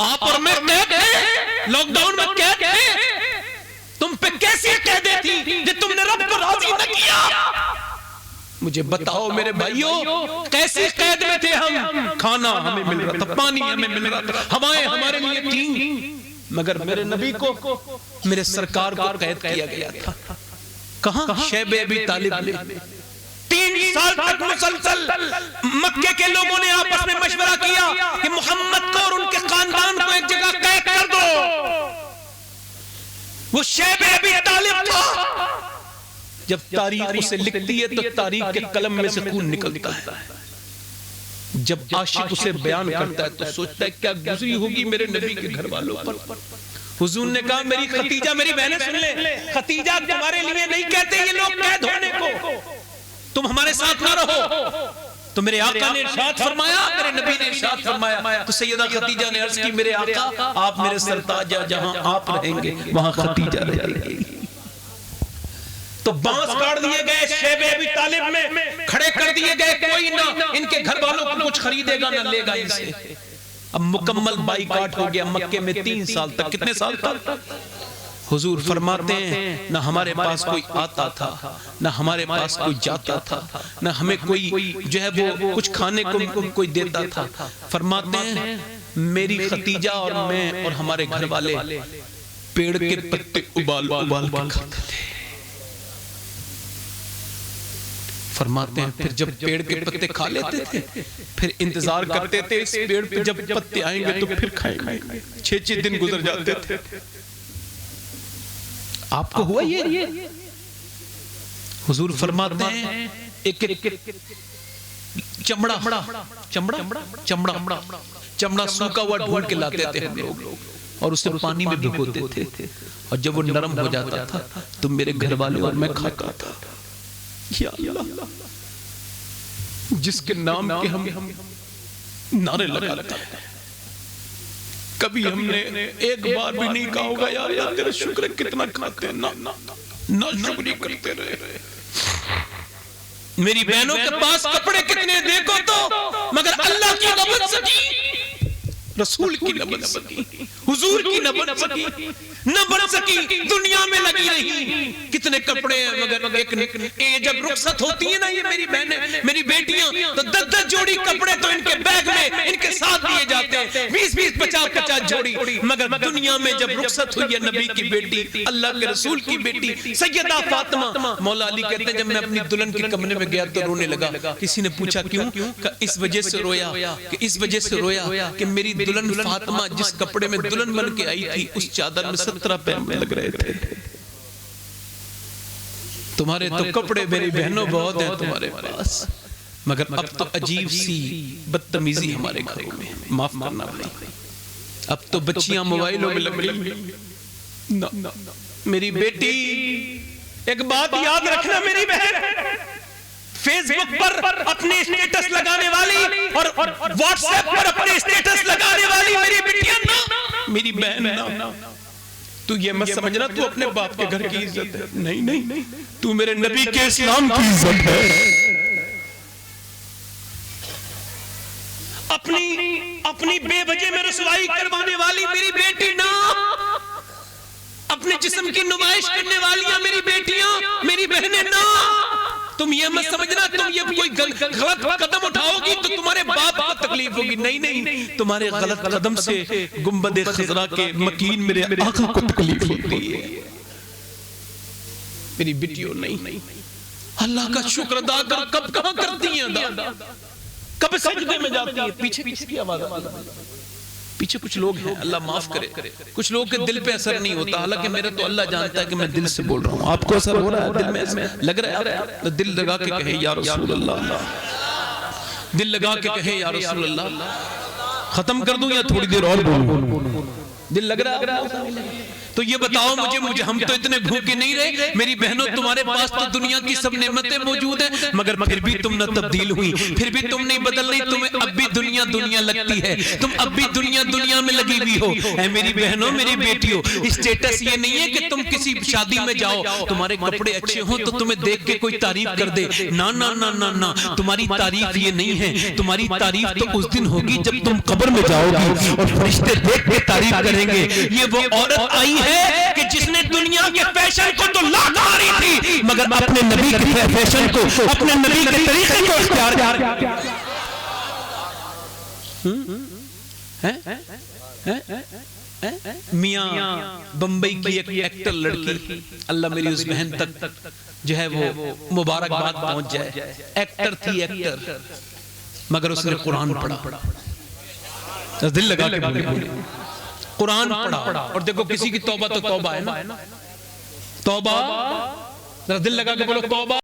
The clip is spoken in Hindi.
आप और मैं कैद थे, लॉकडाउन में कैद थे। तुम पे कैसी कैदे थी जो तुमने रब को राजी न किया? मुझे बताओ मेरे भाइयों, कैसी कैद में थे हम? खाना हमें मिल रहा था, पानी हमें मिल रहा था, हवाएं हमारे लिए थी, मगर मेरे नबी को, मेरे सरकार को कैद किया गया था। कहां? शैब अबी तालिब में 3 साल तक मुसलसल मक्के के लोगों ने आपस में मशवरा किया कि मोहम्मद को और उनके खानदान को एक जगह कैद कर दो। वो शैब अबी तालिब था। जब तारीख उसे लिखती है तो तारीख के कलम में से खून निकलता है। जब आशिक उसे बयान करता है तो सोचता है क्या गुजरी होगी मेरे नबी के घर वालों पर। हुजूर ने कहा मेरी खतीजा, मेरी बहनें सुन ले, खतीजा तुम्हारे लिए नहीं कहते ये लोग कैद होने को, तुम हमारे साथ ना रहो। तो मेरे आका ने इरशाद फरमाया, मेरे नबी ने इरशाद फरमाया, तो सैयदा खतीजा ने अर्ज की मेरे आका आप मेरे सरताज, जहां आप रहेंगे वहां खतीजा रहेगी। तो बांस काट दिए गए शैब अबी तालिब में, खड़े कर दिए गए, कोई ना इनके घर वालों को कुछ खरीदेगा ना लेगा इनसे। अब मुकम्मल बाइकाट हो गया मक्के में 3 साल तक। कितने साल तक? हुजूर फरमाते हैं ना हमारे पास कोई आता था, ना हमारे पास कोई जाता था, ना हमें कोई जो है वो कुछ खाने को कोई देता था। फरमाते हैं मेरी खतीजा और मैं और हमारे घर वाले पेड़ के पत्ते उबाल उबाल के खाते थे। फरमाते हैं फिर जब पेड़ के पत्ते खा लेते थे फिर इंतजार करते थे इस पेड़ पे जब पत्ते आएंगे तो फिर खाएंगे। 6-6 दिन गुजर जाते थे। आपको हुआ ये? हुजूर फरमाते हैं एक चमड़ा सूखा हुआ ढूंढ के लाते थे हम लोग और उसे पानी में भिगोते थे और जब वो नरम हो जाता था तो मेरे घर वाले और मैं खाता था। या अल्लाह, जिसके नाम के हम नारे लगाते हैं, कभी हमने एक बार भी नहीं कहा होगा यार यार तेरा शुक्र कितना खाते हैं, ना शुक्री करते रहे। मेरी बहनों के पास कपड़े कितने देखो तो, मगर अल्लाह की न बन सकी, रसूल की न बन सकी, हुजूर की न बन सकी, न बन सकी, दुनिया में लगी रही। कितने कपड़े हैं मगर एक जब रुखसत होती है ना ये मेरी बहनें, मेरी बेटियां, तो 10-10 जोड़ी कपड़े तो इनके बैग में इनके साथ दिए जाते हैं, 20-20, 50-50 जोड़ी। मगर दुनिया में जब रुखसत हुई है नबी की बेटी, अल्लाह के रसूल की बेटी सैयदा फातिमा, मौला अली कहते हैं जब मैं अपनी दुल्हन के कमरे में गया तो रोने लगा। किसी ने पूछा क्यों? इस वजह से रोया कि इस वजह से रोया कि मेरी दुल्हन फातिमा जिस कपड़े में दुल्हन बन के आई थी उस चादर में 17 पैंपे लग रहे थे। तुम्हारे तो कपड़े मेरी बहनों बहुत हैं तुम्हारे पास, मगर अब तो अजीब सी बदतमीजी हमारे घरों में, माफ करना भाई, अब तो बच्चियां मोबाइलों में लग रही। मेरी बेटी एक बात याद रखना मेरी बहन, फेसबुक पर अपने स्टेटस लगाने वाली और व्हाट्सएप पर अपने स्टेटस लगाने वाली मेरी बेटियां ना, मेरी बहन ना, तू ये मत समझना तू अपने बाप के घर की इज्जत है, नहीं नहीं, तू मेरे नबी के इस्लाम की इज्जत है। अपनी बेवजह में रसवाई करवाने वाली मेरी बेटी ना, अपने जिस्म की नुमाइश करने वाली मेरी बेटियां, मेरी बहनें ना। तुम ये मत समझना तुम ये कोई गलत कदम उठाओगी तो तुम्हारे बाप को तकलीफ होगी, नहीं नहीं, तुम्हारे गलत कदम से गुंबद खजरा के मकीन मेरे आका को तकलीफ होती है। मेरी बेटियों नहीं, अल्लाह का शुक्र अदा कर, कब कहां करती हैं अदा, कब सजदे में जाती है। पीछे की आवाज, पीछे कुछ लोग हैं, अल्लाह माफ करे, कुछ लोग के दिल पे असर नहीं होता, हालांकि मेरा तो अल्लाह जानता है कि मैं दिल से बोल रहा हूँ। आपको असर हो रहा है, दिल में लग रहा है तो दिल लगा के कहे या रसूल अल्लाह, दिल लगा के कहे या रसूल अल्लाह। खत्म कर दूं या थोड़ी देर और बोलूं? दिल लग रहा है तो ये बताओ मुझे हम तो इतने भूखे नहीं रहे। मेरी बहनों, तुम्हारे पास तो दुनिया की सब नेमतें मौजूद हैं, मगर फिर भी तुम न तब्दील हुई, फिर भी तुम नहीं बदल रही, तुम्हें अब भी दुनिया दुनिया लगती है, तुम अब भी दुनिया दुनिया में लगी हुई हो। ऐ मेरी बहनों, मेरी बेटियों, स्टेटस ये नहीं है कि तुम किसी शादी में जाओ, तुम्हारे कपड़े अच्छे हो तो तुम्हें देख के कोई तारीफ कर दे। ना ना ना ना ना, तुम्हारी तारीफ ये नहीं है। तुम्हारी तारीफ तो उस दिन होगी जब तुम कब्र में जाओगी और फरिश्ते देख के तारीफ करेंगे। ये वो औरत आई है कि जिसने दुनिया के फैशन को तो लात मारी थी, मगर अपने नबी के फैशन को, अपने नबी के तरीके को इख्तियार किया। मियां बंबई की एक एक्टर लड़की, अल्लाह मेरी उस बहन तक जो है वो मुबारकबाद पहुंच जाए। एक्टर थी एक्टर, मगर उसने कुरान पढ़ा। दिल लगा के बोले कुरान पढ़ा। और देखो किसी की तौबा तो तौबा है ना, तौबा, दिल लगा के बोलो तौबा।